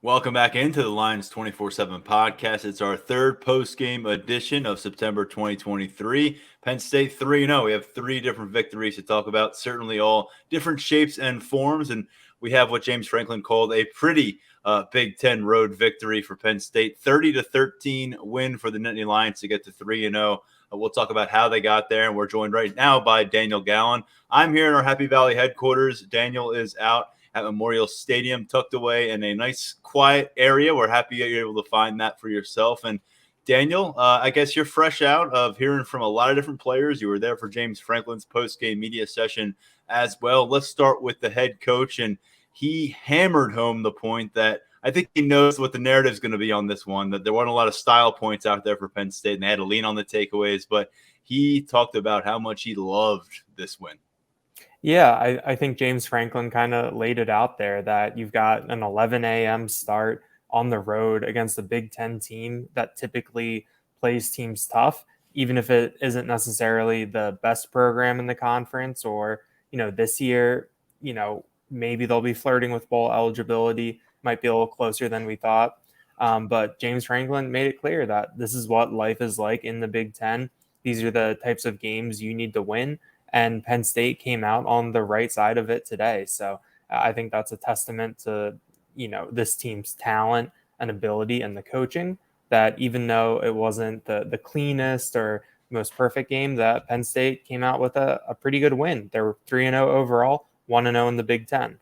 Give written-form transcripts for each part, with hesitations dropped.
Welcome back into the Lions247 Podcast. It's our third post-game edition of September 2023. Penn State 3-0. We have three different victories to talk about, certainly all different shapes and forms. And we have what James Franklin called a pretty Big Ten road victory for Penn State. 30-13 win for the Nittany Lions to get to 3-0. We'll talk about how they got there. And we're joined right now by Daniel Gallen. I'm here in our Happy Valley headquarters. Daniel is out at Memorial Stadium, tucked away in a nice, quiet area. We're happy you're able to find that for yourself. And Daniel, I guess you're fresh out of hearing from a lot of different players. You were there for James Franklin's post-game media session as well. Let's start with the head coach, and he hammered home the point that I think he knows what the narrative is going to be on this one, that there weren't a lot of style points out there for Penn State, and they had to lean on the takeaways. But he talked about how much he loved this win. Yeah, I think James Franklin kind of laid it out there that you've got an 11 a.m. start on the road against a Big Ten team that typically plays teams tough, even if it isn't necessarily the best program in the conference or, this year, maybe they'll be flirting with bowl eligibility, might be a little closer than we thought. But James Franklin made it clear that this is what life is like in the Big Ten. These are the types of games you need to win. And Penn State came out on the right side of it today. So I think that's a testament to, this team's talent and ability and the coaching, that even though it wasn't the cleanest or most perfect game, that Penn State came out with a pretty good win. They were 3-0 overall, 1-0 in the Big Ten.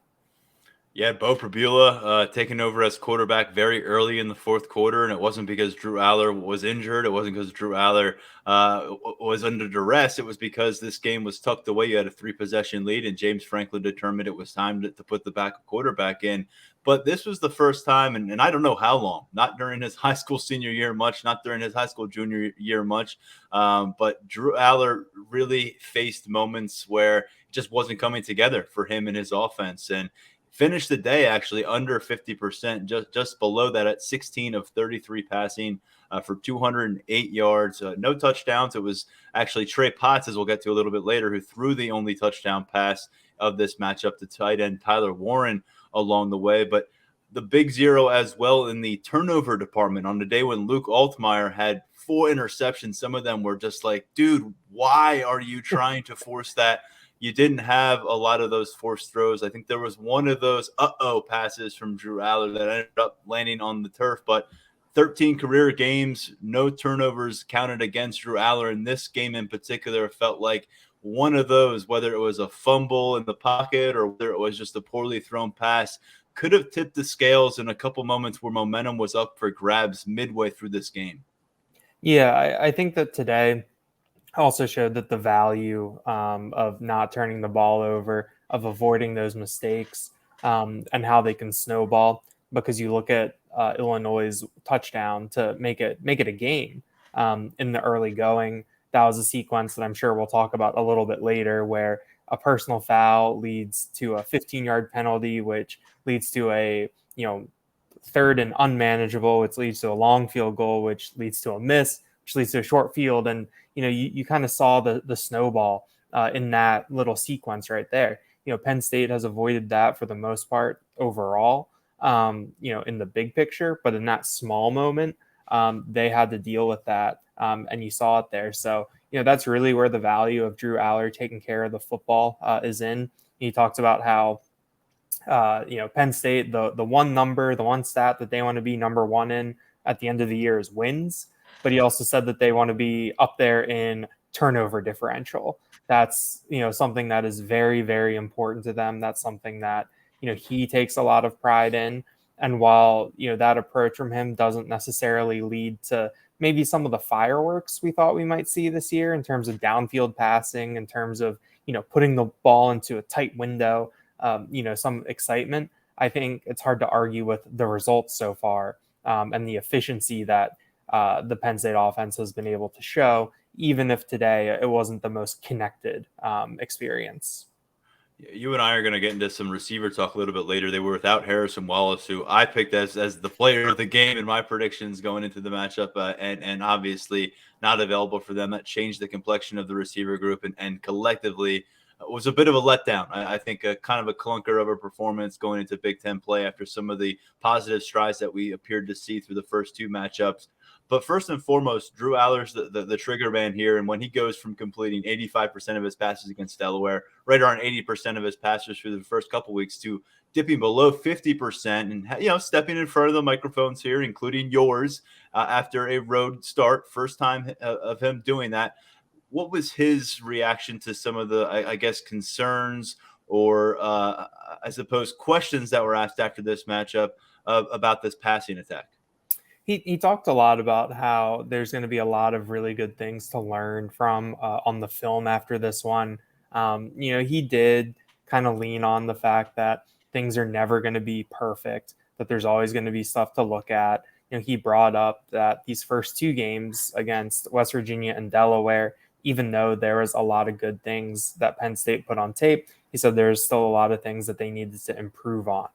Yeah, Bo Prabula taking over as quarterback very early in the fourth quarter, and it wasn't because Drew Aller was injured. It wasn't because Drew Aller was under duress. It was because this game was tucked away. You had a 3-possession lead, and James Franklin determined it was time to put the backup quarterback in. But this was the first time, and I don't know how long, not during his high school senior year much, not during his high school junior year much, but Drew Aller really faced moments where it just wasn't coming together for him and his offense. And finished the day actually under 50%, just below that at 16 of 33 passing for 208 yards, no touchdowns. It was actually Trey Potts, as we'll get to a little bit later, who threw the only touchdown pass of this matchup to tight end Tyler Warren along the way. But the big zero as well in the turnover department on the day when Luke Altmaier had 4 interceptions. Some of them were just like, dude, why are you trying to force that? You didn't have a lot of those forced throws. I think there was one of those passes from Drew Aller that ended up landing on the turf. But 13 career games, no turnovers counted against Drew Aller. In this game in particular, felt like one of those, whether it was a fumble in the pocket or whether it was just a poorly thrown pass, could have tipped the scales in a couple moments where momentum was up for grabs midway through this game. Yeah, I think that today also showed that the value of not turning the ball over, of avoiding those mistakes, and how they can snowball. Because you look at Illinois' touchdown to make it a game in the early going. That was a sequence that I'm sure we'll talk about a little bit later, where a personal foul leads to a 15-yard penalty, which leads to a third and unmanageable, which leads to a long field goal, which leads to a miss, which leads to a short field. And you kind of saw the snowball in that little sequence right there. Penn State has avoided that for the most part overall, in the big picture, but in that small moment, they had to deal with that. And you saw it there. So, that's really where the value of Drew Aller taking care of the football is in. He talks about how, Penn State, the one stat that they want to be number one in at the end of the year is wins. But he also said that they want to be up there in turnover differential. That's, something that is very, very important to them. That's something that, he takes a lot of pride in. And while, that approach from him doesn't necessarily lead to maybe some of the fireworks we thought we might see this year in terms of downfield passing, in terms of, putting the ball into a tight window, some excitement, I think it's hard to argue with the results so far and the efficiency that the Penn State offense has been able to show, even if today it wasn't the most connected experience. You and I are going to get into some receiver talk a little bit later. They were without Harrison Wallace, who I picked as the player of the game in my predictions going into the matchup, and obviously not available for them. That changed the complexion of the receiver group, and collectively was a bit of a letdown. I think a kind of a clunker of a performance going into Big Ten play after some of the positive strides that we appeared to see through the first two matchups. But first and foremost, Drew Aller's the trigger man here. And when he goes from completing 85% of his passes against Delaware, right around 80% of his passes through the first couple weeks, to dipping below 50% and, stepping in front of the microphones here, including yours, after a road start, first time of him doing that. What was his reaction to some of the, I guess, concerns or I suppose questions that were asked after this matchup about this passing attack? He talked a lot about how there's going to be a lot of really good things to learn from on the film after this one. He did kind of lean on the fact that things are never going to be perfect, that there's always going to be stuff to look at. He brought up that these first two games against West Virginia and Delaware, even though there was a lot of good things that Penn State put on tape, he said there's still a lot of things that they needed to improve on.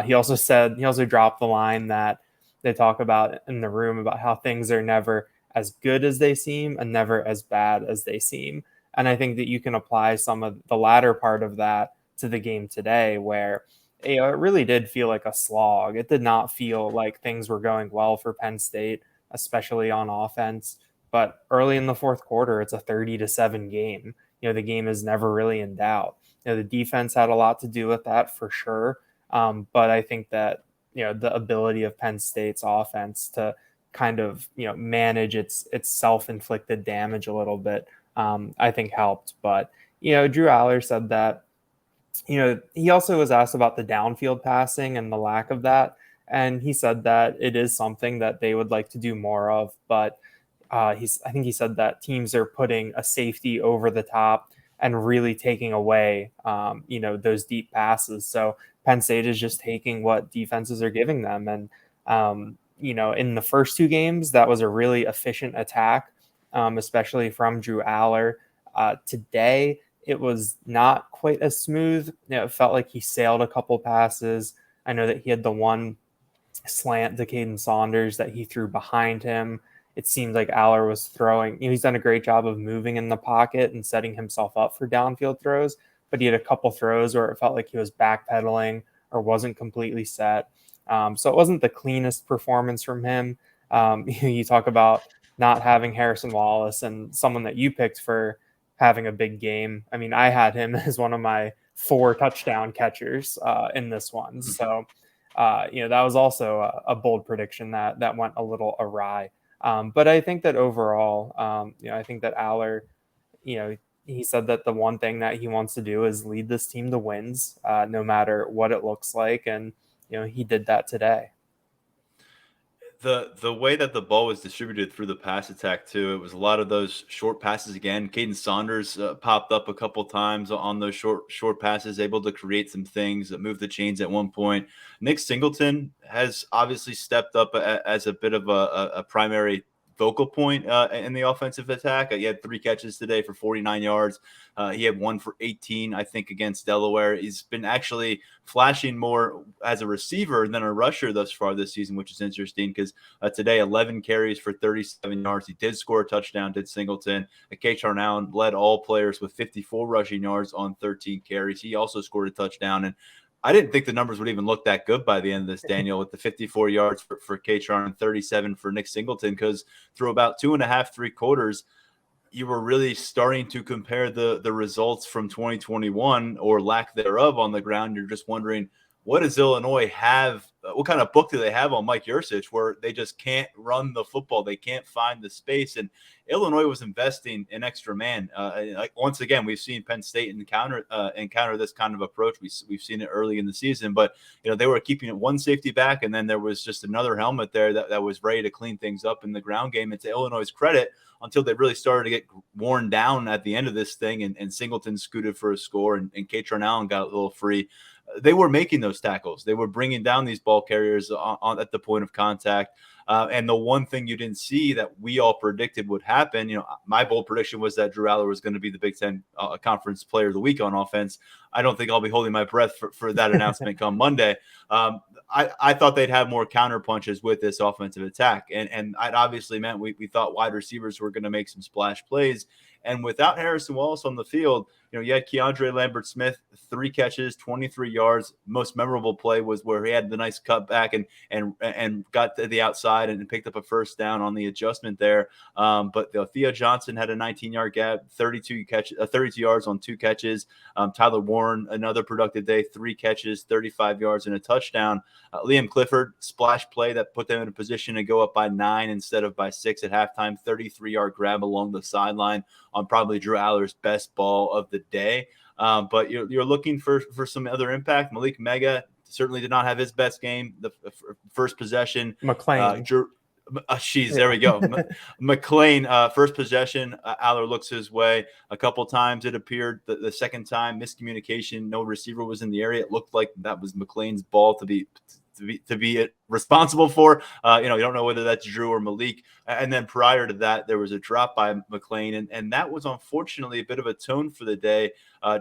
He also dropped the line that they talk about in the room about how things are never as good as they seem and never as bad as they seem. And I think that you can apply some of the latter part of that to the game today, where it really did feel like a slog. It did not feel like things were going well for Penn State, especially on offense. But early in the fourth quarter, it's a 30-7 game. The game is never really in doubt. The defense had a lot to do with that for sure. But I think that the ability of Penn State's offense to kind of, manage its self-inflicted damage a little bit, I think helped. But, Drew Aller said that, he also was asked about the downfield passing and the lack of that. And he said that it is something that they would like to do more of. But I think he said that teams are putting a safety over the top and really taking away, those deep passes. So Penn State is just taking what defenses are giving them. And, in the first two games, that was a really efficient attack, especially from Drew Aller. Today, it was not quite as smooth. It felt like he sailed a couple passes. I know that he had the one slant to Caden Saunders that he threw behind him. It seemed like Aller was throwing, he's done a great job of moving in the pocket and setting himself up for downfield throws, but he had a couple throws where it felt like he was backpedaling or wasn't completely set. So it wasn't the cleanest performance from him. You talk about not having Harrison Wallace and someone that you picked for having a big game. I mean, I had him as one of my 4 touchdown catchers in this one. So, that was also a bold prediction that went a little awry. But I think that overall, I think that Aller, he said that the one thing that he wants to do is lead this team to wins, no matter what it looks like. And, he did that today. The way that the ball was distributed through the pass attack too, it was a lot of those short passes again. Caden Saunders popped up a couple times on those short passes, able to create some things that moved the chains at one point. Nick Singleton has obviously stepped up as a bit of a primary focal point in the offensive attack. He had 3 catches today for 49 yards. He had 1 for 18, I think, against Delaware. He's been actually flashing more as a receiver than a rusher thus far this season, which is interesting because today 11 carries for 37 yards. He did score a touchdown, did Singleton. Kaytron Allen led all players with 54 rushing yards on 13 carries. He also scored a touchdown. And I didn't think the numbers would even look that good by the end of this, Daniel, with the 54 yards for Kaytron and 37 for Nick Singleton, because through about 2.5, 3 quarters, you were really starting to compare the results from 2021 or lack thereof on the ground. You're just wondering, what does Illinois have? What kind of book do they have on Mike Yurcich where they just can't run the football? They can't find the space. And Illinois was investing in extra man. Once again, we've seen Penn State encounter this kind of approach. We've seen it early in the season, but they were keeping it one safety back, and then there was just another helmet there that was ready to clean things up in the ground game. And to Illinois' credit, until they really started to get worn down at the end of this thing, and Singleton scooted for a score, and Kaytron Allen got a little free. They were making those tackles. They were bringing down these ball carriers at the point of contact. And the one thing you didn't see that we all predicted would happen, my bold prediction was that Drew Aller was going to be the Big Ten Conference Player of the Week on offense. I don't think I'll be holding my breath for that announcement come Monday. I thought they'd have more counter punches with this offensive attack. And it obviously meant we thought wide receivers were going to make some splash plays. And without Harrison Wallace on the field, you had Keandre Lambert-Smith, 3 catches, 23 yards. Most memorable play was where he had the nice cutback and got to the outside and picked up a first down on the adjustment there. But Theo Johnson had a 19-yard gap, 32 yards on 2 catches. Tyler Warren, another productive day, 3 catches, 35 yards and a touchdown. Liam Clifford, splash play that put them in a position to go up by 9 instead of by 6 at halftime. 33-yard grab along the sideline on probably Drew Aller's best ball of the day. But you're looking for some other impact. Malik Mega certainly did not have his best game. The first possession, McLean. There we go. McLean, first possession, Aller looks his way a couple times. It appeared the second time, miscommunication, no receiver was in the area. It looked like that was McLean's ball to be responsible for. You don't know whether that's Drew or Malik. And then prior to that, there was a drop by McLean. And that was unfortunately a bit of a tone for the day.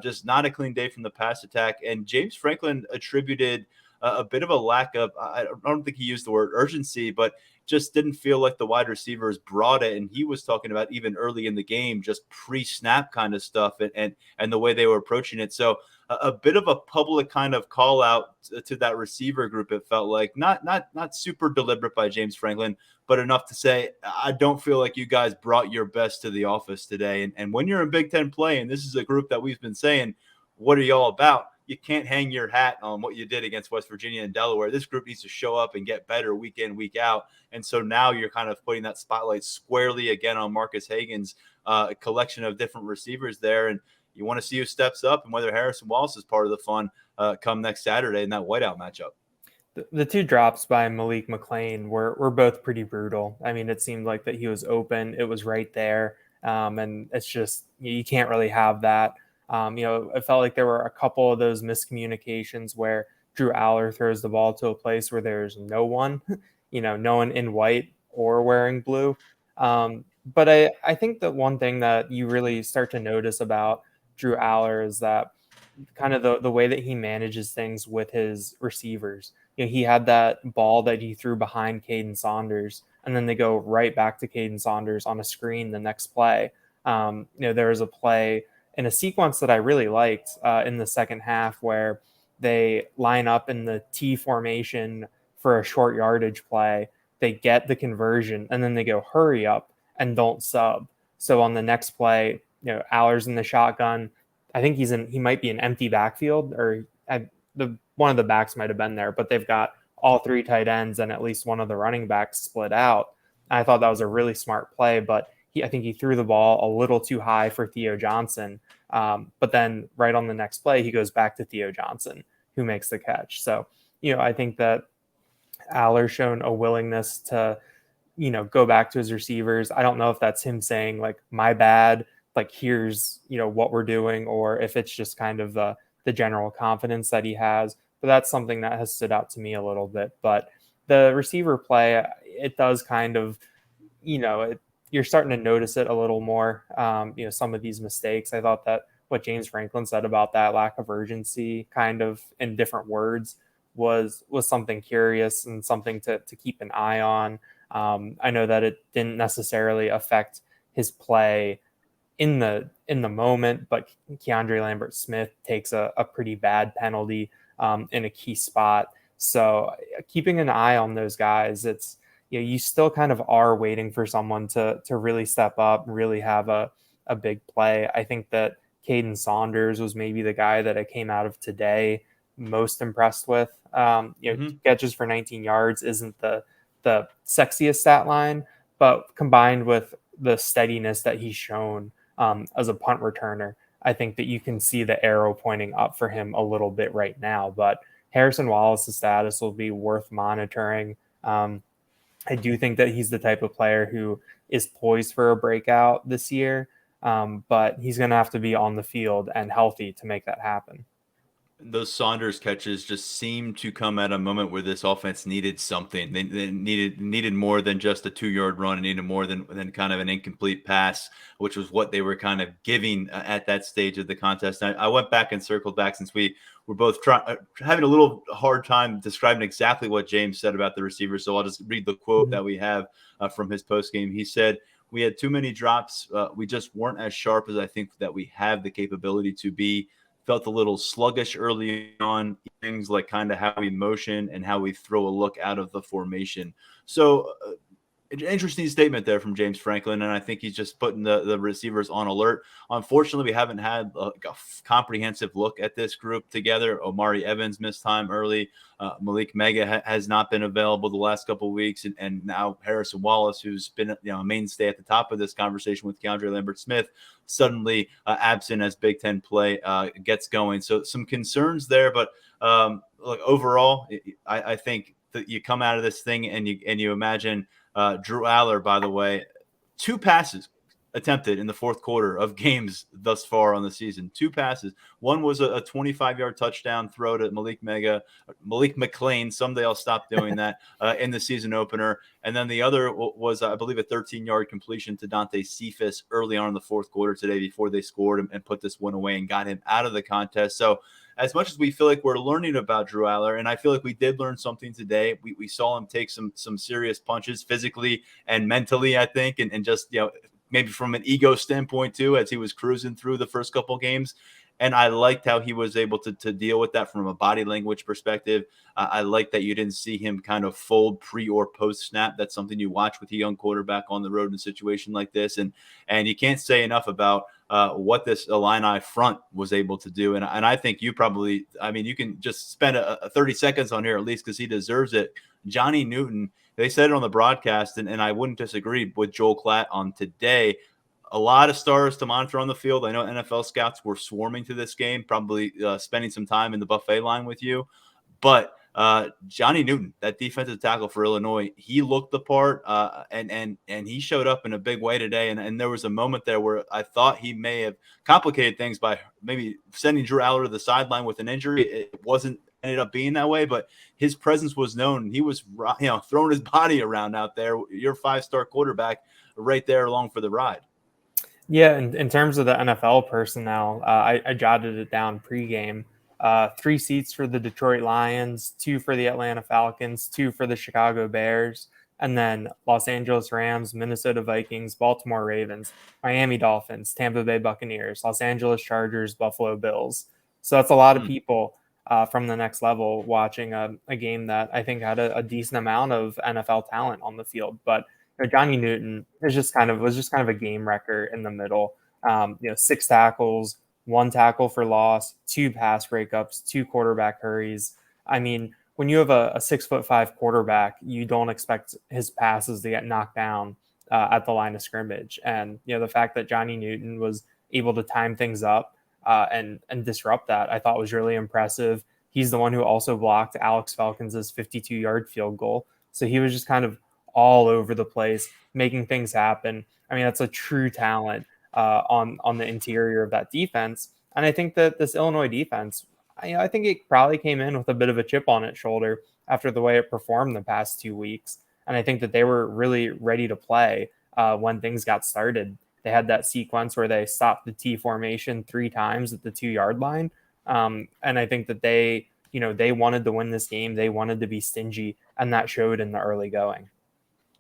Just not a clean day from the pass attack. And James Franklin attributed a bit of a lack of, I don't think he used the word urgency, but just didn't feel like the wide receivers brought it. And he was talking about even early in the game, just pre-snap kind of stuff and the way they were approaching it. So a bit of a public kind of call out to that receiver group. It felt like not super deliberate by James Franklin, but enough to say, I don't feel like you guys brought your best to the office today. And when you're in Big Ten play, and this is a group that we've been saying, what are y'all about? You can't hang your hat on what you did against West Virginia and Delaware. This group needs to show up and get better week in, week out. And so now you're kind of putting that spotlight squarely again on Marcus Hagan's collection of different receivers there. And you want to see who steps up and whether Harrison Wallace is part of the fun come next Saturday in that whiteout matchup. The 2 drops by Malik McLean were both pretty brutal. I mean, it seemed like that he was open. It was right there. And it's just, you can't really have that. It felt like there were a couple of those miscommunications where Drew Aller throws the ball to a place where there's no one, no one in white or wearing blue. But I think that one thing that you really start to notice about Drew Aller is that kind of the way that he manages things with his receivers. He had that ball that he threw behind Caden Saunders, and then they go right back to Caden Saunders on a screen the next play. There was a play in a sequence that I really liked in the second half where they line up in the T formation for a short yardage play. They get the conversion, and then they go hurry up and don't sub. So on the next play, Aller's in the shotgun. I think he might be an empty backfield, or one of the backs might have been there, but they've got all 3 tight ends and at least one of the running backs split out. And I thought that was a really smart play, but I think he threw the ball a little too high for Theo Johnson. But then right on the next play, he goes back to Theo Johnson, who makes the catch. So, I think that Aller's shown a willingness to, go back to his receivers. I don't know if that's him saying like, my bad, like here's, what we're doing, or if it's just kind of the general confidence that he has. But that's something that has stood out to me a little bit. But the receiver play, it does kind of, you're starting to notice it a little more. Some of these mistakes. I thought that what James Franklin said about that lack of urgency, kind of in different words, was something curious and something to keep an eye on. I know that it didn't necessarily affect his play in the moment, but Keandre Lambert-Smith takes a pretty bad penalty in a key spot. So keeping an eye on those guys, it's, you still kind of are waiting for someone to really step up and really have a big play. I think that Caden Saunders was maybe the guy that I came out of today most impressed with. Catches for 19 yards isn't the sexiest stat line, but combined with the steadiness that he's shown as a punt returner, I think that you can see the arrow pointing up for him a little bit right now. But Harrison Wallace's status will be worth monitoring. I do think that he's the type of player who is poised for a breakout this year, but he's going to have to be on the field and healthy to make that happen. Those Saunders catches just seemed to come at a moment where this offense needed something. They needed more than just a 2-yard run. It needed more than kind of an incomplete pass, which was what they were kind of giving at that stage of the contest. I went back and circled back since we were both having a little hard time describing exactly what James said about the receivers. So I'll just read the quote that we have from his postgame. He said, We had too many drops. We just weren't as sharp as I think that we have the capability to be. Felt a little sluggish early on, things like kind of how we motion and how we throw a look out of the formation. So interesting statement there from James Franklin, and I think he's just putting the receivers on alert. Unfortunately, we haven't had a comprehensive look at this group together. Omari Evans missed time early. Malik Mega has not been available the last couple of weeks, and now Harrison Wallace, who's been a mainstay at the top of this conversation with Keandre Lambert-Smith, suddenly absent as Big Ten play gets going. So some concerns there, but look, overall, I think that you come out of this thing and you imagine. Drew Aller, by the way, 2 passes attempted in the fourth quarter of games thus far on the season. 2 passes. One was a 25-yard touchdown throw to Malik McLean. Someday I'll stop doing that in the season opener. And then the other was, I believe, a 13-yard completion to Dante Cephas early on in the fourth quarter today before they scored and put this one away and got him out of the contest. So as much as we feel like we're learning about Drew Aller, and I feel like we did learn something today, we saw him take some serious punches physically and mentally, I think, and just, maybe from an ego standpoint too, as he was cruising through the first couple games. And I liked how he was able to deal with that from a body language perspective. I like that you didn't see him kind of fold pre or post snap. That's something you watch with a young quarterback on the road in a situation like this. And you can't say enough about what this Illini front was able to do. And I think you probably, you can just spend 30 seconds on here at least because he deserves it. Johnny Newton, they said it on the broadcast, and I wouldn't disagree with Joel Klatt on today. A lot of stars to monitor on the field. I know NFL scouts were swarming to this game, probably spending some time in the buffet line with you. But Johnny Newton, that defensive tackle for Illinois, he looked the part, and he showed up in a big way today. And there was a moment there where I thought he may have complicated things by maybe sending Drew Aller to the sideline with an injury. It wasn't ended up being that way, but his presence was known. He was, throwing his body around out there. Your 5-star quarterback right there along for the ride. Yeah, in terms of the NFL personnel, I jotted it down pregame. 3 seats for the Detroit Lions, 2 for the Atlanta Falcons, 2 for the Chicago Bears, and then Los Angeles Rams, Minnesota Vikings, Baltimore Ravens, Miami Dolphins, Tampa Bay Buccaneers, Los Angeles Chargers, Buffalo Bills. So that's a lot of people from the next level watching a game that I think had a decent amount of NFL talent on the field. But Johnny Newton was just kind of a game wrecker in the middle. 6 tackles, 1 tackle for loss, 2 pass breakups, 2 quarterback hurries. I mean, when you have a 6'5" quarterback, you don't expect his passes to get knocked down at the line of scrimmage. And the fact that Johnny Newton was able to time things up and disrupt that, I thought was really impressive. He's the one who also blocked Alex Falcons' 52-yard field goal. So he was just kind of all over the place, making things happen. I mean, that's a true talent on the interior of that defense. And I think that this Illinois defense, I think it probably came in with a bit of a chip on its shoulder after the way it performed the past 2 weeks. And I think that they were really ready to play when things got started. They had that sequence where they stopped the T formation 3 times at the 2-yard line. And I think that they wanted to win this game. They wanted to be stingy, and that showed in the early going.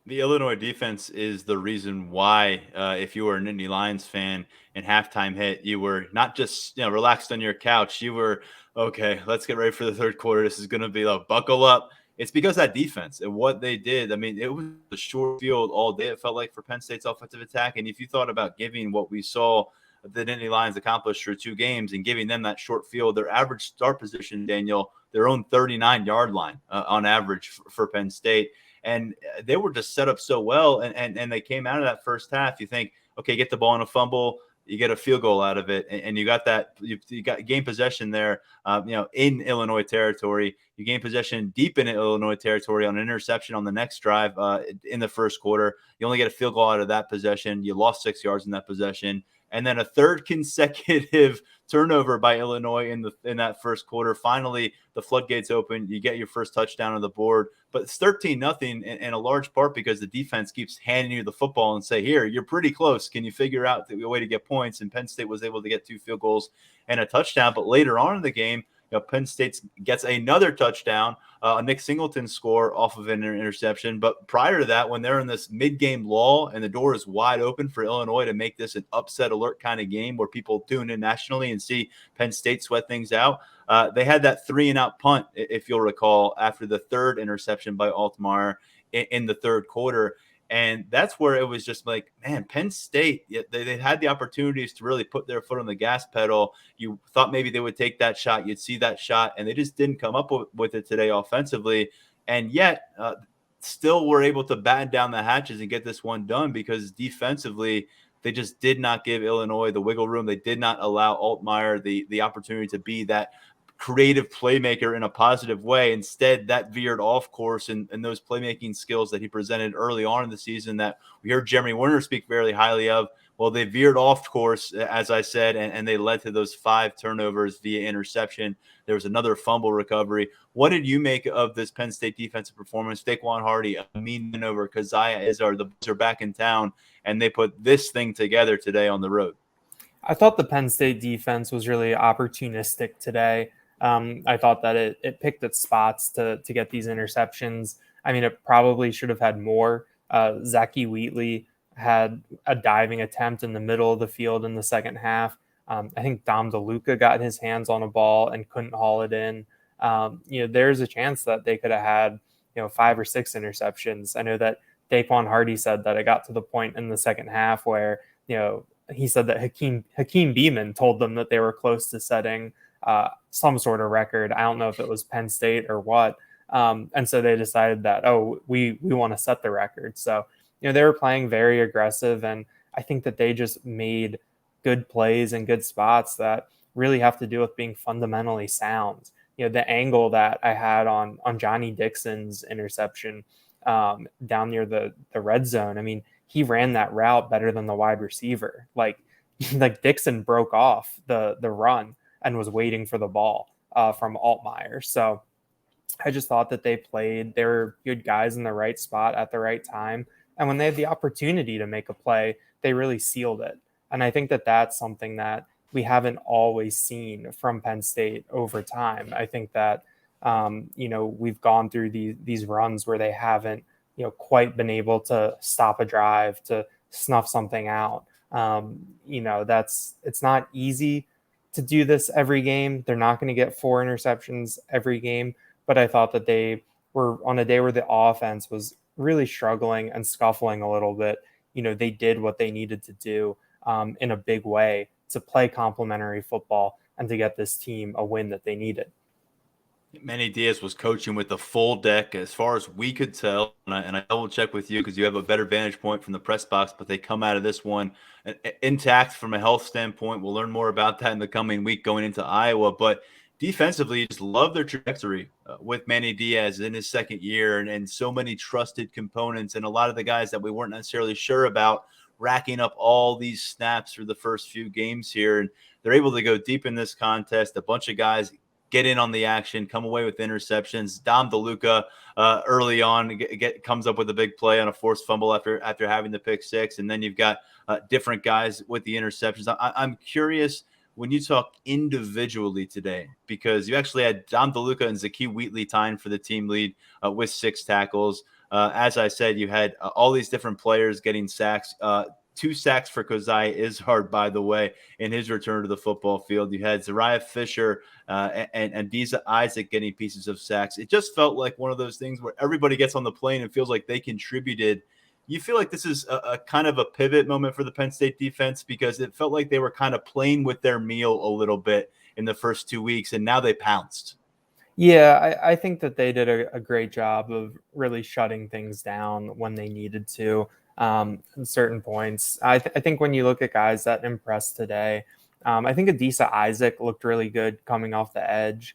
The Illinois defense is the reason why, if you were a Nittany Lions fan and halftime hit, you were not just relaxed on your couch. You were, okay, let's get ready for the third quarter. This is going to be buckle up. It's because that defense and what they did. I mean, it was a short field all day, it felt like, for Penn State's offensive attack. And if you thought about giving what we saw the Nittany Lions accomplish through 2 games and giving them that short field, their average start position, Daniel, their own 39-yard line on average for Penn State. And they were just set up so well, and they came out of that first half. You think, okay, get the ball in a fumble, you get a field goal out of it, and you got that. You got game possession there, in Illinois territory. You gain possession deep in Illinois territory on an interception on the next drive in the first quarter. You only get a field goal out of that possession. You lost 6 yards in that possession. And then a third consecutive turnover by Illinois in that first quarter. Finally, the floodgates open. You get your first touchdown on the board. But it's 13-0 in a large part because the defense keeps handing you the football and say, here, you're pretty close. Can you figure out the way to get points? And Penn State was able to get 2 field goals and a touchdown. But later on in the game, Penn State gets another touchdown, a Nick Singleton score off of an interception. But prior to that, when they're in this mid-game lull and the door is wide open for Illinois to make this an upset alert kind of game where people tune in nationally and see Penn State sweat things out, they had that 3-and-out punt, if you'll recall, after the third interception by Altmaier in the third quarter. And that's where it was just like, man, Penn State, they had the opportunities to really put their foot on the gas pedal. You thought maybe they would take that shot. You'd see that shot, and they just didn't come up with it today offensively. And yet still were able to batten down the hatches and get this one done because defensively, they just did not give Illinois the wiggle room. They did not allow Altmaier the opportunity to be that creative playmaker in a positive way. Instead, that veered off course, and those playmaking skills that he presented early on in the season that we heard Jeremy Werner speak very highly of, well, they veered off course, as I said, and they led to those 5 turnovers via interception. There was another fumble recovery. What did you make of this Penn State defensive performance? Daquan Hardy, a mean win over Keziah Izzard. The Bulls are back in town, and they put this thing together today on the road. I thought the Penn State defense was really opportunistic today. I thought that it picked its spots to get these interceptions. I mean, it probably should have had more. Zachy Wheatley had a diving attempt in the middle of the field in the second half. I think Dom DeLuca got his hands on a ball and couldn't haul it in. There's a chance that they could have had, 5 or 6 interceptions. I know that Daquan Hardy said that it got to the point in the second half where, he said that Hakeem Beeman told them that they were close to setting some sort of record. I don't know if it was Penn State or what. And so they decided that, we want to set the record. So, they were playing very aggressive, and I think that they just made good plays and good spots that really have to do with being fundamentally sound. The angle that I had on Johnny Dixon's interception down near the red zone, I mean, he ran that route better than the wide receiver. Like Dixon broke off the run and was waiting for the ball from Altmaier. So I just thought that they were good guys in the right spot at the right time. And when they had the opportunity to make a play, they really sealed it. And I think that that's something that we haven't always seen from Penn State over time. I think that, we've gone through these runs where they haven't, quite been able to stop a drive, to snuff something out. It's not easy to do this every game. They're not going to get 4 interceptions every game, but I thought that they were on a day where the offense was really struggling and scuffling a little bit. They did what they needed to do in a big way to play complementary football and to get this team a win that they needed. Manny Diaz was coaching with the full deck as far as we could tell. And I double check with you because you have a better vantage point from the press box, but they come out of this one intact from a health standpoint. We'll learn more about that in the coming week going into Iowa. But defensively, you just love their trajectory with Manny Diaz in his second year and so many trusted components and a lot of the guys that we weren't necessarily sure about racking up all these snaps through the first few games here. And they're able to go deep in this contest. A bunch of guys get in on the action, come away with interceptions. Dom DeLuca early on comes up with a big play on a forced fumble after having the pick 6. And then you've got different guys with the interceptions. I'm curious when you talk individually today, because you actually had Dom DeLuca and Zachy Wheatley tying for the team lead with 6 tackles. As I said, you had all these different players getting sacks. 2 sacks for Keziah Izzard, by the way, in his return to the football field. You had Zariah Fisher and Visa Isaac getting pieces of sacks. It just felt like one of those things where everybody gets on the plane and feels like they contributed. You feel like this is a kind of a pivot moment for the Penn State defense because it felt like they were kind of playing with their meal a little bit in the first 2 weeks, and now they pounced. Yeah, I think that they did a great job of really shutting things down when they needed to. At certain points. I think when you look at guys that impressed today, I think Adisa Isaac looked really good coming off the edge.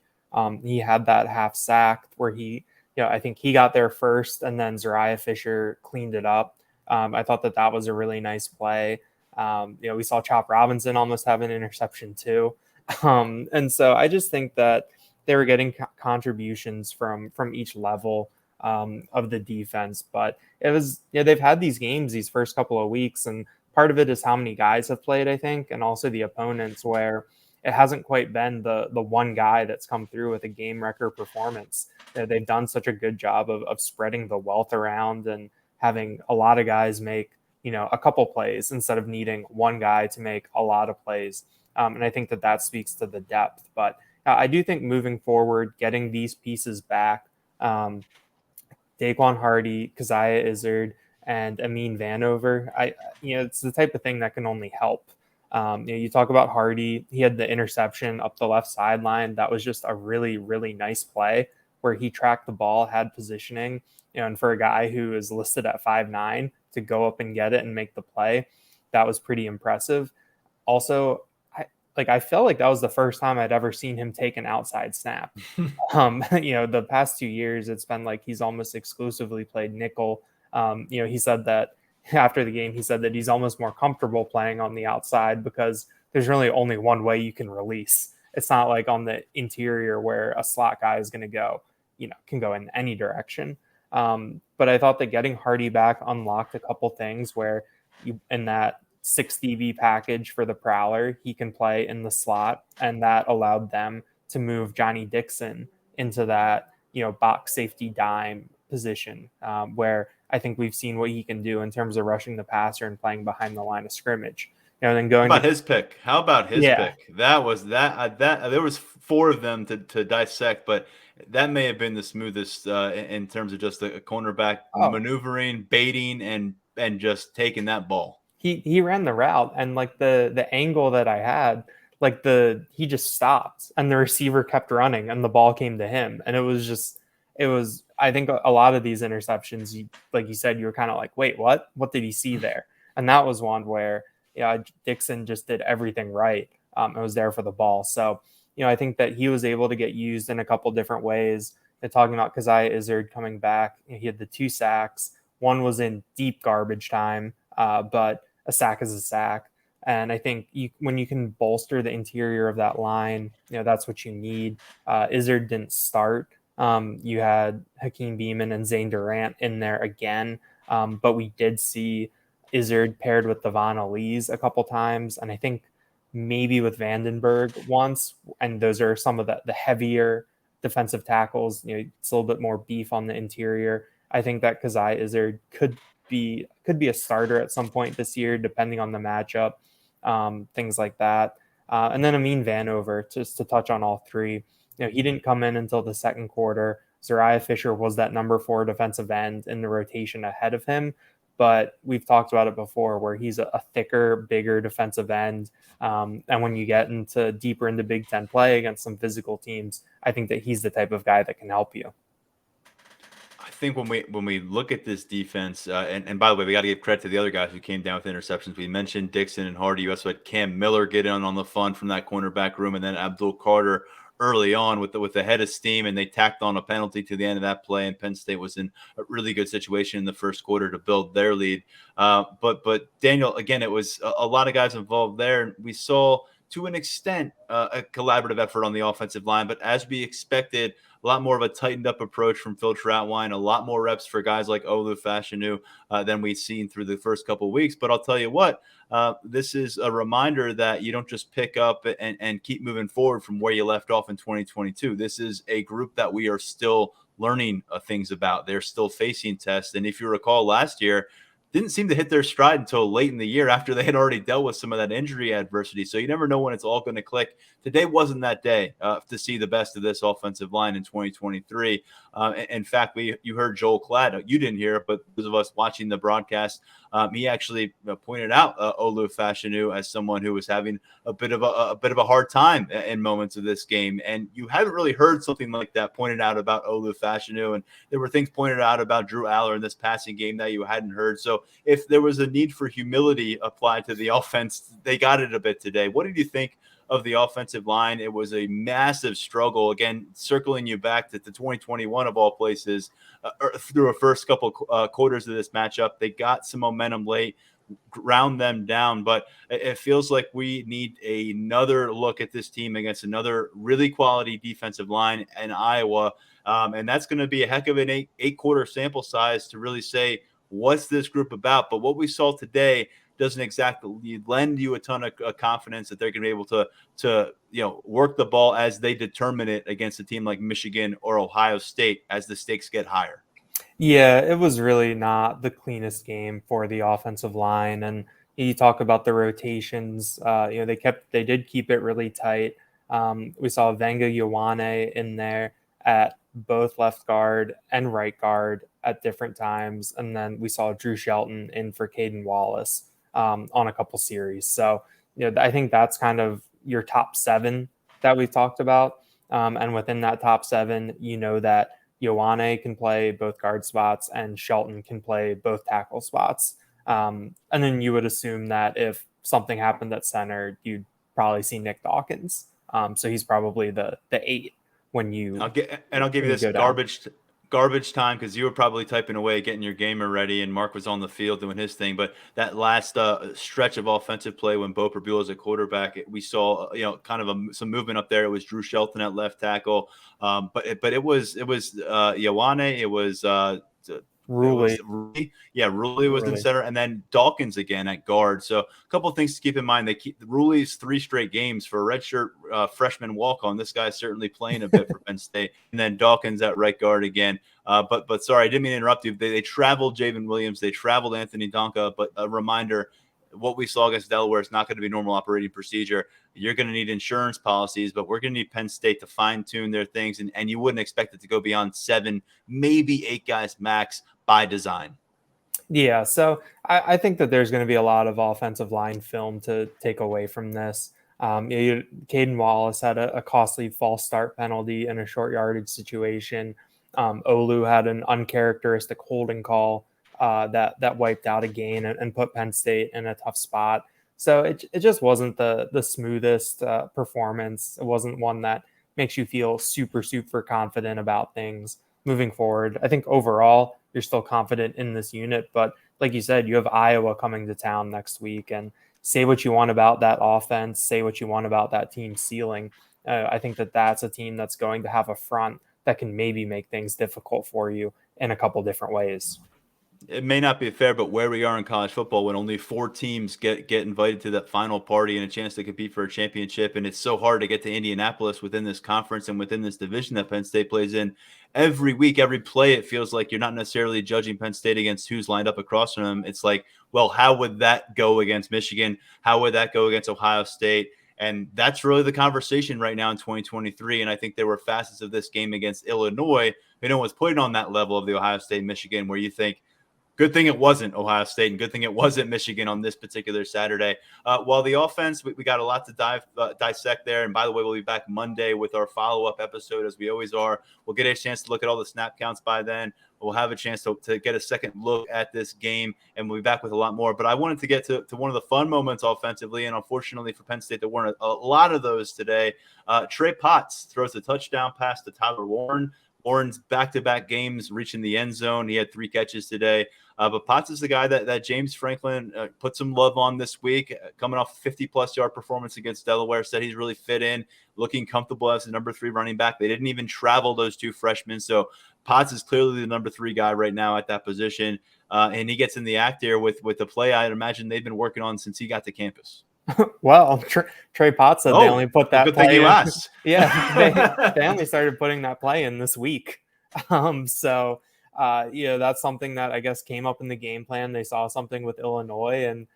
He had that half sack where I think he got there first and then Zariah Fisher cleaned it up. I thought that was a really nice play. We saw Chop Robinson almost have an interception too. And so I just think that they were getting contributions from each level of the defense, but it was, they've had these games these first couple of weeks, and part of it is how many guys have played, I think, and also the opponents, where it hasn't quite been the one guy that's come through with a game record performance. They've done such a good job of spreading the wealth around and having a lot of guys make, a couple plays instead of needing one guy to make a lot of plays. And I think that speaks to the depth. But I do think moving forward, getting these pieces back, Daquan Hardy, Keziah Izzard, and Amin Vanover, it's the type of thing that can only help. You talk about Hardy, he had the interception up the left sideline. That was just a really, really nice play where he tracked the ball, had positioning, and for a guy who is listed at 5'9" to go up and get it and make the play, that was pretty impressive. Also, I felt like that was the first time I'd ever seen him take an outside snap. The past 2 years, it's been like he's almost exclusively played nickel. He said that after the game, he said that he's almost more comfortable playing on the outside because there's really only one way you can release. It's not like on the interior where a slot guy is going to go, can go in any direction. But I thought that getting Hardy back unlocked a couple things where in that 6 DB package for the Prowler, he can play in the slot, and that allowed them to move Johnny Dixon into that, box safety dime position, where I think we've seen what he can do in terms of rushing the passer and playing behind the line of scrimmage. Then going How about his pick? That was that there was 4 of them to dissect, but that may have been the smoothest in terms of just a cornerback maneuvering, baiting, and just taking that ball. He ran the route, and like the angle that I had, he just stopped and the receiver kept running and the ball came to him. And it was I think a lot of these interceptions, like you said, you were kind of like, wait, what did he see there? And that was one where Dixon just did everything right. It was there for the ball. So, I think that he was able to get used in a couple different ways. And talking about Keziah Izzard coming back, he had the 2 sacks. One was in deep garbage time, but a sack is a sack. And I think when you can bolster the interior of that line, that's what you need. Izzard didn't start. You had Hakeem Beamon and Zane Durant in there again. But we did see Izzard paired with Devon Elise a couple times. And I think maybe with Vandenberg once. And those are some of the heavier defensive tackles. It's a little bit more beef on the interior. I think that Keziah Izzard could be a starter at some point this year, depending on the matchup, things like that. And then Amin Vanover, just to touch on all 3. He didn't come in until the second quarter. Zariah Fisher was that number 4 defensive end in the rotation ahead of him. But we've talked about it before where he's a thicker, bigger defensive end. And when you get deeper into Big Ten play against some physical teams, I think that he's the type of guy that can help you. I think when we look at this defense, and by the way, we got to give credit to the other guys who came down with interceptions. We mentioned Dixon and Hardy. You also had Cam Miller get in on the fun from that cornerback room, and then Abdul Carter early on with the head of steam, and they tacked on a penalty to the end of that play. And Penn State was in a really good situation in the first quarter to build their lead. But Daniel, again, it was a lot of guys involved there, and we saw to an extent a collaborative effort on the offensive line. But as we expected, a lot more of a tightened up approach from Phil Trautwein, a lot more reps for guys like Olu Fashanu than we've seen through the first couple of weeks. But I'll tell you what, this is a reminder that you don't just pick up and keep moving forward from where you left off in 2022. This is a group that we are still learning things about. They're still facing tests. And if you recall last year, didn't seem to hit their stride until late in the year after they had already dealt with some of that injury adversity. So you never know when it's all going to click. Today wasn't that day to see the best of this offensive line in 2023. In fact, you heard Joel Klatt. You didn't hear it, but those of us watching the broadcast, he actually pointed out Olu Fashanu as someone who was having a bit of a hard time in moments of this game. And you haven't really heard something like that pointed out about Olu Fashanu. And there were things pointed out about Drew Aller in this passing game that you hadn't heard. So if there was a need for humility applied to the offense, they got it a bit today. What did you think of the offensive line? It was a massive struggle. Again, circling you back to 2021 of all places, through a first couple quarters of this matchup. They got some momentum late, ground them down, but it feels like we need another look at this team against another really quality defensive line in Iowa. And that's going to be a heck of an eight quarter sample size to really say, what's this group about? But what we saw today doesn't exactly lend you a ton of confidence that they're going to be able to work the ball as they determine it against a team like Michigan or Ohio State as the stakes get higher. Yeah, it was really not the cleanest game for the offensive line. And you talk about the rotations. They did keep it really tight. We saw Venga Ioane in there at both left guard and right guard at different times. And then we saw Drew Shelton in for Caden Wallace on a couple series. So, I think that's kind of your top 7 that we've talked about. And within that top 7, that Ioane can play both guard spots and Shelton can play both tackle spots. And then you would assume that if something happened at center, you'd probably see Nick Dawkins. So he's probably the 8 when you. I'll give you this garbage time because you were probably typing away, getting your gamer ready, and Mark was on the field doing his thing. But that last stretch of offensive play when Bo Prabula was a quarterback, we saw kind of some movement up there. It was Drew Shelton at left tackle, but it was Ioane, it was Ruley. Ruley was in center, and then Dawkins again at guard. So a couple of things to keep in mind. They keep Ruley's 3 straight games for a redshirt freshman walk-on. This guy's certainly playing a bit for Penn State. And then Dawkins at right guard again. But sorry, I didn't mean to interrupt you. They traveled Javen Williams. They traveled Anthony Donka. But a reminder, what we saw against Delaware is not going to be normal operating procedure. You're going to need insurance policies, but we're going to need Penn State to fine-tune their things. And you wouldn't expect it to go beyond 7, maybe 8 guys max by design. Yeah, so I think that there's going to be a lot of offensive line film to take away from this. Caden Wallace had a costly false start penalty in a short yardage situation. Olu had an uncharacteristic holding call that wiped out a gain and put Penn State in a tough spot. So it just wasn't the smoothest performance. It wasn't one that makes you feel super, super confident about things moving forward. I think overall, you're still confident in this unit, but like you said, you have Iowa coming to town next week, and say what you want about that offense, say what you want about that team's ceiling. I think that's a team that's going to have a front that can maybe make things difficult for you in a couple different ways. It may not be fair, but where we are in college football, when only 4 teams get invited to that final party and a chance to compete for a championship, and it's so hard to get to Indianapolis within this conference and within this division that Penn State plays in, every week, every play, it feels like you're not necessarily judging Penn State against who's lined up across from them. It's like, well, how would that go against Michigan? How would that go against Ohio State? And that's really the conversation right now in 2023. And I think there were facets of this game against Illinois, was put on that level of the Ohio State, Michigan, where you think, good thing it wasn't Ohio State, and good thing it wasn't Michigan on this particular Saturday. While the offense, we got a lot to dissect there. And by the way, we'll be back Monday with our follow-up episode, as we always are. We'll get a chance to look at all the snap counts by then. We'll have a chance to get a second look at this game, and we'll be back with a lot more. But I wanted to get to one of the fun moments offensively, and unfortunately for Penn State, there weren't a lot of those today. Trey Potts throws a touchdown pass to Tyler Warren. Warren's back-to-back games reaching the end zone. He had 3 catches today. But Potts is the guy that James Franklin put some love on this week, coming off a 50-plus yard performance against Delaware, said he's really fit in, looking comfortable as the number 3 running back. They didn't even travel those 2 freshmen. So Potts is clearly the number 3 guy right now at that position. And he gets in the act here with the play I'd imagine they've been working on since he got to campus. Well, Trey Potts said they only put that good play thing you in. asked. Yeah, they only started putting that play in this week. So that's something that I guess came up in the game plan. They saw something with Illinois, and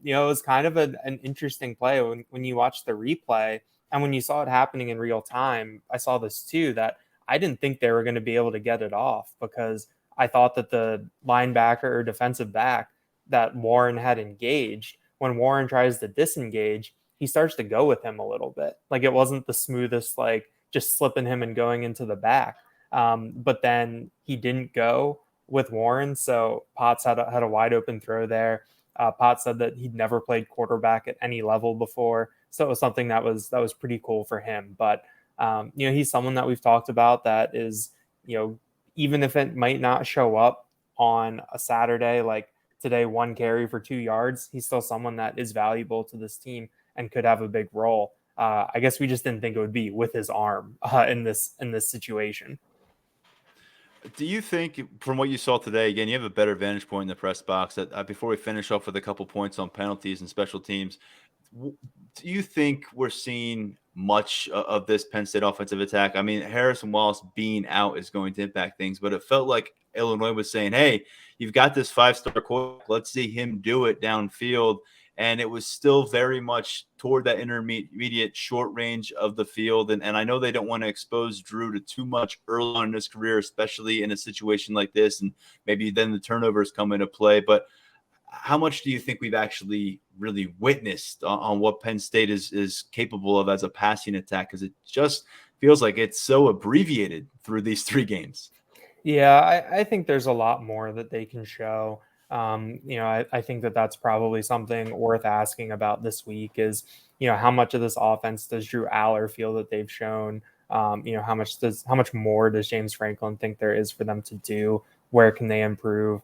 it was kind of an interesting play when you watch the replay and when you saw it happening in real time. I saw this too, that I didn't think they were going to be able to get it off, because I thought that the linebacker or defensive back that Warren had engaged, when Warren tries to disengage, he starts to go with him a little bit. Like, it wasn't the smoothest, like just slipping him and going into the back. But then he didn't go with Warren, so Potts had a wide open throw there. Potts said that he'd never played quarterback at any level before, so it was something that was pretty cool for him. But he's someone that we've talked about that is, even if it might not show up on a Saturday, like today, 1 carry for 2 yards, he's still someone that is valuable to this team and could have a big role. I guess we just didn't think it would be with his arm in this situation. Do you think, from what you saw today, again, you have a better vantage point in the press box, that before we finish off with a couple points on penalties and special teams, do you think we're seeing much of this Penn State offensive attack? I mean, Harrison Wallace being out is going to impact things, but it felt like Illinois was saying, hey, you've got this 5-star quarterback. Let's see him do it downfield. And it was still very much toward that intermediate short range of the field. And I know they don't want to expose Drew to too much early on in his career, especially in a situation like this. And maybe then the turnovers come into play. But how much do you think we've actually really witnessed on what Penn State is capable of as a passing attack? Because it just feels like it's so abbreviated through these 3 games. Yeah, I think there's a lot more that they can show. I think that that's probably something worth asking about this week is, how much of this offense does Drew Aller feel that they've shown? How much more does James Franklin think there is for them to do? Where can they improve?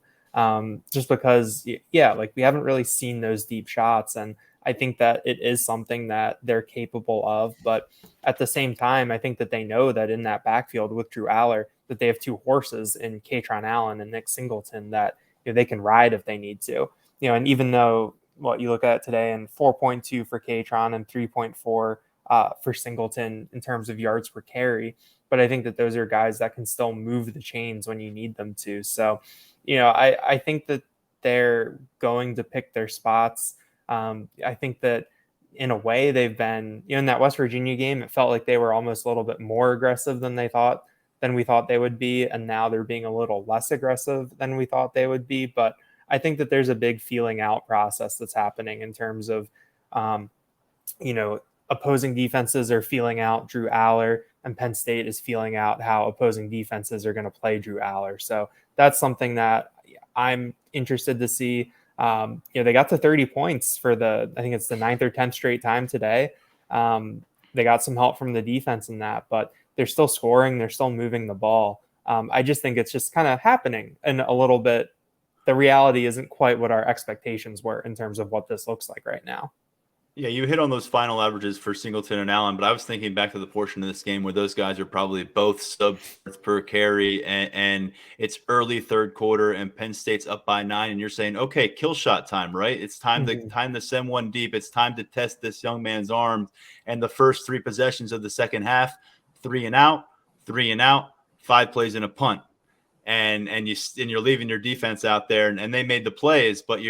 Just because, like we haven't really seen those deep shots. And I think that it is something that they're capable of. But at the same time, I think that they know that in that backfield with Drew Aller, that they have 2 horses in Katron Allen and Nick Singleton that they can ride if they need to. And even though what you look at today and 4.2 for Katron and 3.4 for Singleton in terms of yards per carry, but I think that those are guys that can still move the chains when you need them to. So, I think that they're going to pick their spots. I think that in a way they've been, in that West Virginia game, it felt like they were almost a little bit more aggressive than we thought they would be. And now they're being a little less aggressive than we thought they would be. But I think that there's a big feeling out process that's happening in terms of, opposing defenses are feeling out Drew Aller, and Penn State is feeling out how opposing defenses are going to play Drew Aller. So that's something that I'm interested to see. They got to 30 points for I think it's the 9th or 10th straight time today. They got some help from the defense in that, but they're still scoring. They're still moving the ball. I just think it's just kind of happening, and a little bit, the reality isn't quite what our expectations were in terms of what this looks like right now. Yeah, you hit on those final averages for Singleton and Allen, but I was thinking back to the portion of this game where those guys are probably both sub per carry, and it's early 3rd quarter, and Penn State's up by 9, and you're saying, okay, kill shot time, right? It's time to send one deep. It's time to test this young man's arm. And the first 3 possessions of the second half, 3 and out, 5 plays and a punt. And you're leaving your defense out there, and they made the plays, but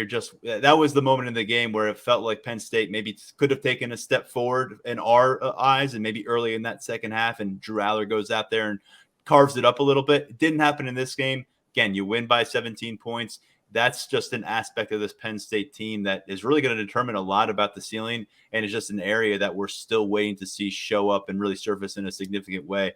that was the moment in the game where it felt like Penn State maybe could have taken a step forward in our eyes, and maybe early in that second half, and Drew Aller goes out there and carves it up a little bit. It didn't happen in this game. Again, you win by 17 points. That's just an aspect of this Penn State team that is really going to determine a lot about the ceiling, and it's just an area that we're still waiting to see show up and really surface in a significant way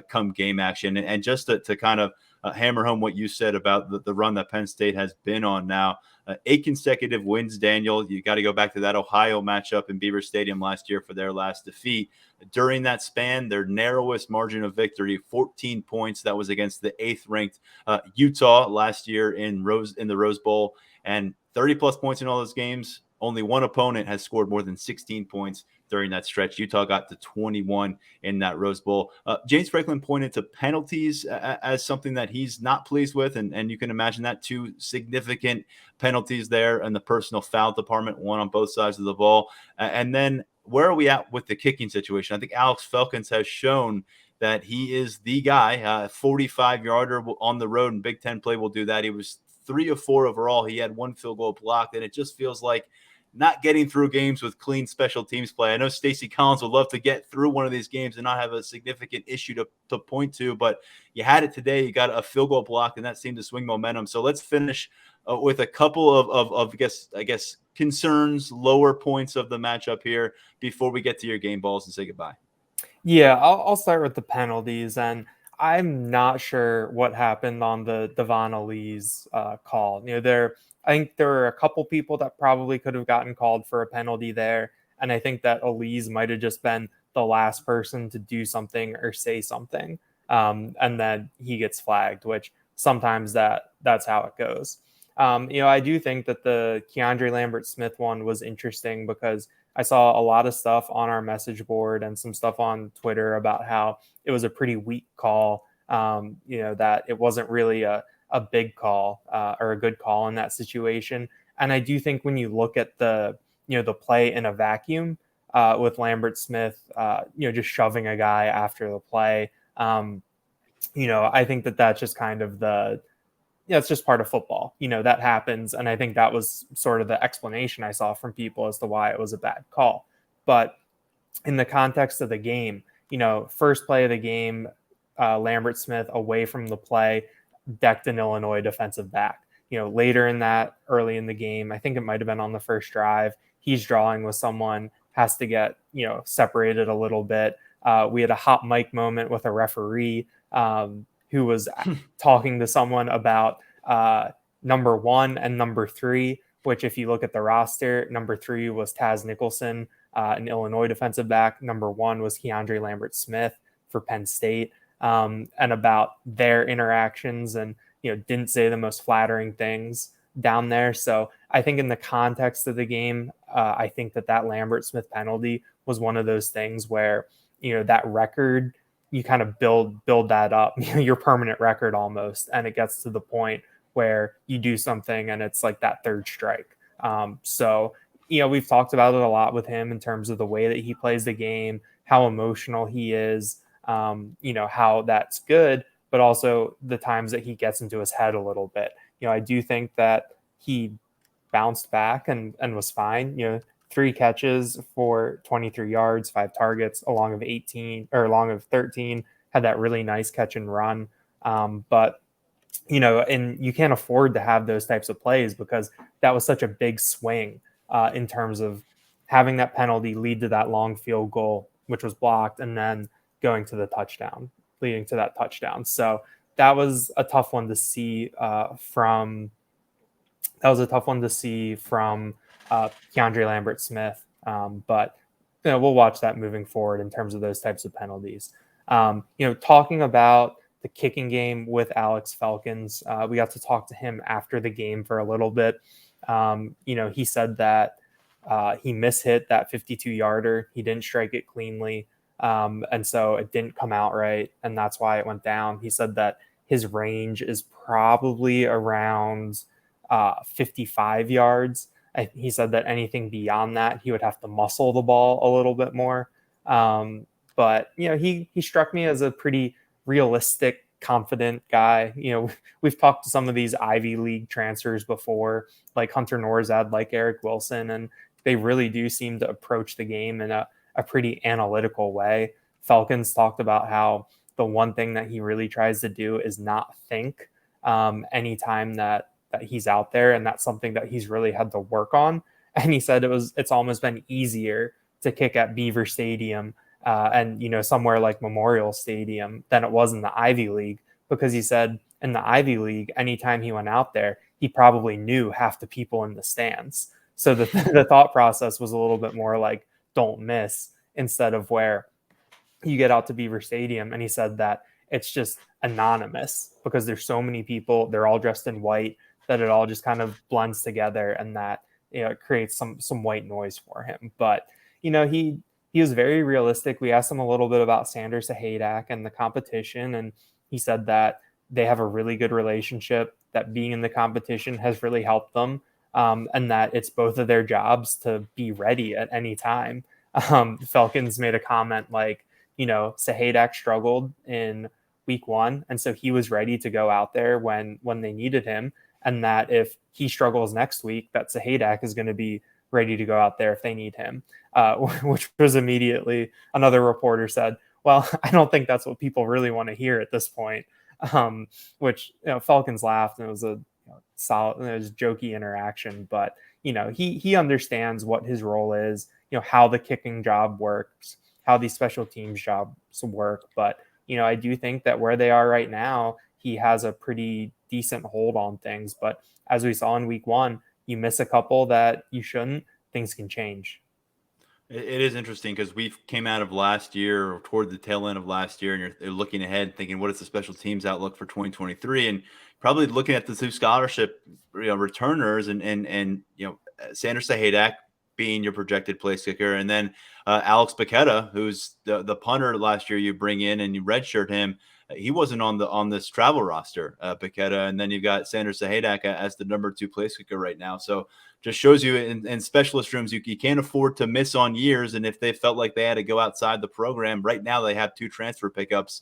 come game action. And just to kind of hammer home what you said about the run that Penn State has been on now. 8 consecutive wins, Daniel. You got to go back to that Ohio matchup in Beaver Stadium last year for their last defeat. During that span, their narrowest margin of victory, 14 points. That was against the 8th-ranked Utah last year in the Rose Bowl. And 30-plus points in all those games. Only one opponent has scored more than 16 points during that stretch. Utah got to 21 in that Rose Bowl. James Franklin pointed to penalties as something that he's not pleased with, and you can imagine that 2 significant penalties there in the personal foul department, one on both sides of the ball. And then where are we at with the kicking situation? I think Alex Felkins has shown that he is the guy. 45-yarder on the road in Big Ten play will do that. He was 3 of 4 overall. He had 1 field goal blocked, and it just feels like not getting through games with clean special teams play. I know Stacey Collins would love to get through one of these games and not have a significant issue to point to, but you had it today. You got a field goal blocked, and that seemed to swing momentum. So let's finish with a couple of I guess concerns, lower points of the matchup here before we get to your game balls and say goodbye. Yeah, I'll start with the penalties, and I'm not sure what happened on the Devon Elise call. I think there were a couple people that probably could have gotten called for a penalty there. And I think that Elise might have just been the last person to do something or say something. And then he gets flagged, which sometimes that's how it goes. I do think that the Keandre Lambert-Smith one was interesting because I saw a lot of stuff on our message board and some stuff on Twitter about how it was a pretty weak call. that it wasn't really a big call or a good call in that situation. And I do think when you look at the play in a vacuum with Lambert Smith, just shoving a guy after the play, I think that that's just kind of it's just part of football, that happens. And I think that was sort of the explanation I saw from people as to why it was a bad call. But in the context of the game, first play of the game, Lambert Smith away from the play, decked an Illinois defensive back. Later in that, early in the game, I think it might have been on the first drive, he's drawing with someone, has to get, separated a little bit. We had a hot mic moment with a referee who was talking to someone about number 1 and number 3, which if you look at the roster, number 3 was Taz Nicholson, an Illinois defensive back. Number 1 was Keandre Lambert Smith for Penn State, and about their interactions, and didn't say the most flattering things down there. So I think in the context of the game, I think that Lambert Smith penalty was one of those things where that record, you kind of build that up, your permanent record almost, and it gets to the point where you do something and it's like that third strike. So we've talked about it a lot with him in terms of the way that he plays the game, how emotional he is, how that's good, but also the times that he gets into his head a little bit. I do think that he bounced back and was fine. 3 catches for 23 yards, 5 targets, along of 13, had that really nice catch and run. But and you can't afford to have those types of plays because that was such a big swing in terms of having that penalty lead to that long field goal, which was blocked, and then going to the touchdown, leading to that touchdown. So that was a tough one to see from Keandre Lambert Smith. But we'll watch that moving forward in terms of those types of penalties. Talking about the kicking game with Alex Felkins, we got to talk to him after the game for a little bit. He said that he mishit that 52-yarder. He didn't strike it cleanly. And so it didn't come out right, and that's why it went down. He said that his range is probably around 55 yards. He said that anything beyond that, he would have to muscle the ball a little bit more. But he struck me as a pretty realistic, confident guy. We've talked to some of these Ivy League transfers before, like Hunter Norzad, like Eric Wilson, and they really do seem to approach the game in a pretty analytical way. Felkins talked about how the one thing that he really tries to do is not think anytime that he's out there, and that's something that he's really had to work on. And he said it's almost been easier to kick at Beaver Stadium and somewhere like Memorial Stadium than it was in the Ivy League, because he said in the Ivy League, anytime he went out there, he probably knew half the people in the stands. So the thought process was a little bit more like, don't miss, instead of where you get out to Beaver Stadium. And he said that it's just anonymous because there's so many people, they're all dressed in white, that it all just kind of blends together, and that it creates some white noise for him. But he was very realistic. We asked him a little bit about Sanders Sahadak and the competition, and he said that they have a really good relationship, that being in the competition has really helped them, and that it's both of their jobs to be ready at any time. Felkins made a comment like, Sahadak struggled in week 1, and so he was ready to go out there when they needed him, and that if he struggles next week, that Sahadak is going to be ready to go out there if they need him, which was immediately, another reporter said, well, I don't think that's what people really want to hear at this point, which Felkins laughed, and it was a solid, it was jokey interaction. But he understands what his role is, how the kicking job works, how these special teams jobs work. But I do think that where they are right now, he has a pretty decent hold on things. But as we saw in week 1, you miss a couple that you shouldn't, things can change. It is interesting because we came out of last year, or toward the tail end of last year, and you're looking ahead thinking, what is the special teams outlook for 2023? And probably looking at the 2 scholarship returners and Sanders Sahadak being your projected place kicker, and then Alex Paqueta, who's the punter last year you bring in and you redshirt him. he wasn't on this travel roster, Paqueta. And then you've got Sanders Sahadak as the number 2 place kicker right now. So just shows you in specialist rooms, you can't afford to miss on years. And if they felt like they had to go outside the program, right now they have 2 transfer pickups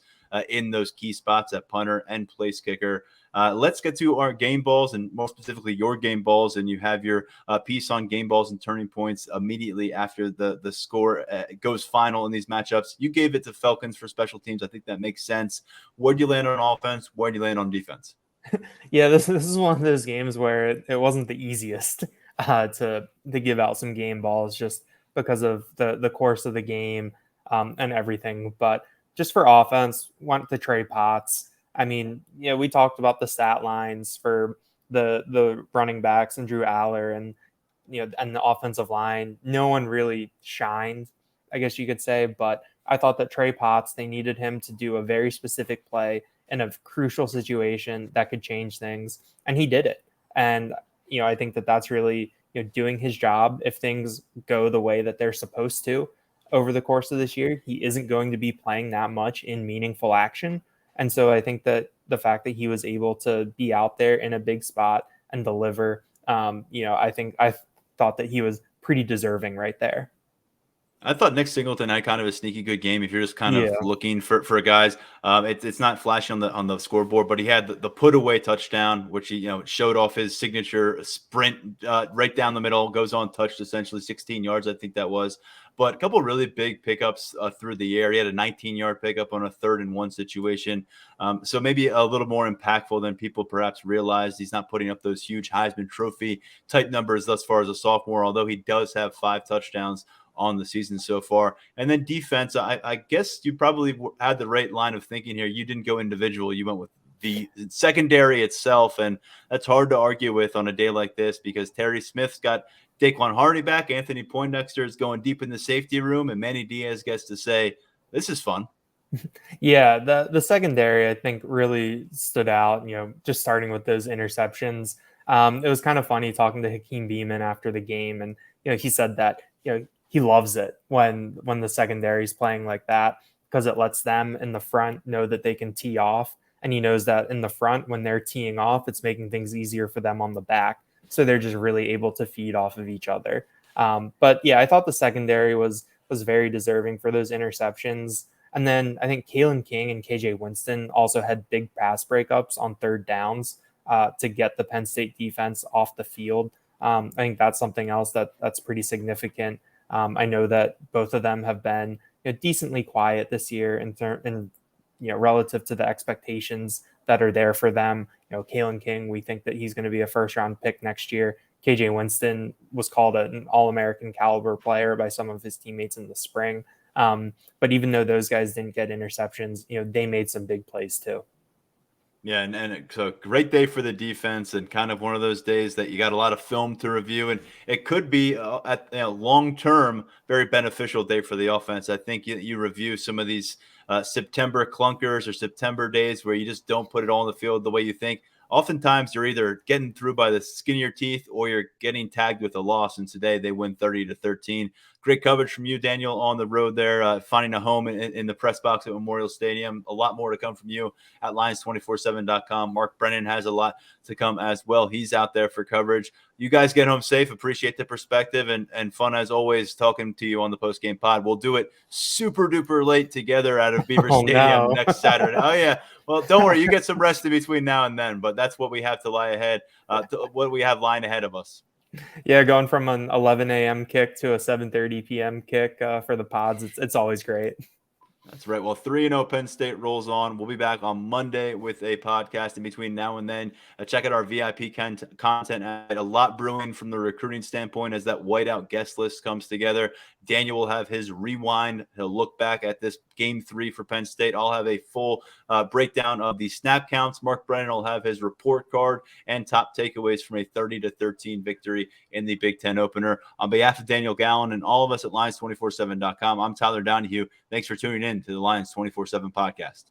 in those key spots at punter and place kicker. Let's get to our game balls, and more specifically your game balls. And you have your piece on game balls and turning points immediately after the score goes final in these matchups. You gave it to Falcons for special teams. I think that makes sense. Where'd you land on offense? Where'd you land on defense? Yeah, this is one of those games where it wasn't the easiest to give out some game balls just because of the course of the game and everything. But just for offense, went to Trey Potts. I mean, we talked about the stat lines for the running backs and Drew Aller and and the offensive line. No one really shined, I guess you could say. But I thought that Trey Potts, they needed him to do a very specific play in a crucial situation that could change things, and he did it. And I think that that's really doing his job. If things go the way that they're supposed to over the course of this year, he isn't going to be playing that much in meaningful action. And so I think that the fact that he was able to be out there in a big spot and deliver, I thought that he was pretty deserving right there. I thought Nick Singleton had kind of a sneaky good game. If you're just kind of looking for guys, it's not flashing on the scoreboard, but he had the put away touchdown, which he showed off his signature sprint right down the middle, goes on touched essentially 16 yards, I think that was. But a couple of really big pickups through the air. He had a 19-yard pickup on a 3rd-and-1 situation. So maybe a little more impactful than people perhaps realized. He's not putting up those huge Heisman Trophy type numbers thus far as a sophomore, although he does have 5 touchdowns on the season so far. And then defense, I guess you probably had the right line of thinking here. You didn't go individual. You went with the secondary itself, and that's hard to argue with on a day like this because Terry Smith's got Daquan Hardy back. Anthony Poindexter is going deep in the safety room, and Manny Diaz gets to say, this is fun. Yeah, the secondary, I think, really stood out, just starting with those interceptions. It was kind of funny talking to Hakeem Beamon after the game, and he said that he loves it when the secondary is playing like that because it lets them in the front know that they can tee off, and he knows that in the front when they're teeing off, it's making things easier for them on the back. So they're just really able to feed off of each other. But yeah, I thought the secondary was very deserving for those interceptions. And then I think Kalen King and KJ Winston also had big pass breakups on 3rd downs to get the Penn State defense off the field. I think that's something else that's pretty significant. I know that both of them have been decently quiet this year in relative to the expectations that are there for them. Kalen King, we think that he's going to be a 1st-round pick next year. KJ Winston was called an All-American caliber player by some of his teammates in the spring. But even though those guys didn't get interceptions, they made some big plays too. Yeah, and so great day for the defense, and kind of one of those days that you got a lot of film to review, and it could be at long term very beneficial day for the offense. I think you review some of these September clunkers or September days where you just don't put it all in the field the way you think. Oftentimes you're either getting through by the skin of your teeth or you're getting tagged with a loss. And today they win 30-13. Great coverage from you, Daniel, on the road there, finding a home in the press box at Memorial Stadium. A lot more to come from you at Lions247.com. Mark Brennan has a lot to come as well. He's out there for coverage. You guys get home safe. Appreciate the perspective and fun as always talking to you on the postgame pod. We'll do it super duper late together out of Beaver Stadium next Saturday. Oh, yeah. Well, don't worry. You get some rest in between now and then, but that's what we have to lie ahead, what we have lying ahead of us. Yeah, going from an 11 a.m. kick to a 7:30 p.m. kick for the pods, it's always great. That's right. Well, 3-0 Penn State rolls on. We'll be back on Monday with a podcast in between now and then. Check out our VIP content. A lot brewing from the recruiting standpoint as that whiteout guest list comes together. Daniel will have his rewind. He'll look back at this game 3 for Penn State. I'll have a full breakdown of the snap counts. Mark Brennan will have his report card and top takeaways from a 30-13 victory in the Big Ten opener. On behalf of Daniel Gallen and all of us at Lions247.com, I'm Tyler Donahue. Thanks for tuning in to the Lions 24/7 podcast.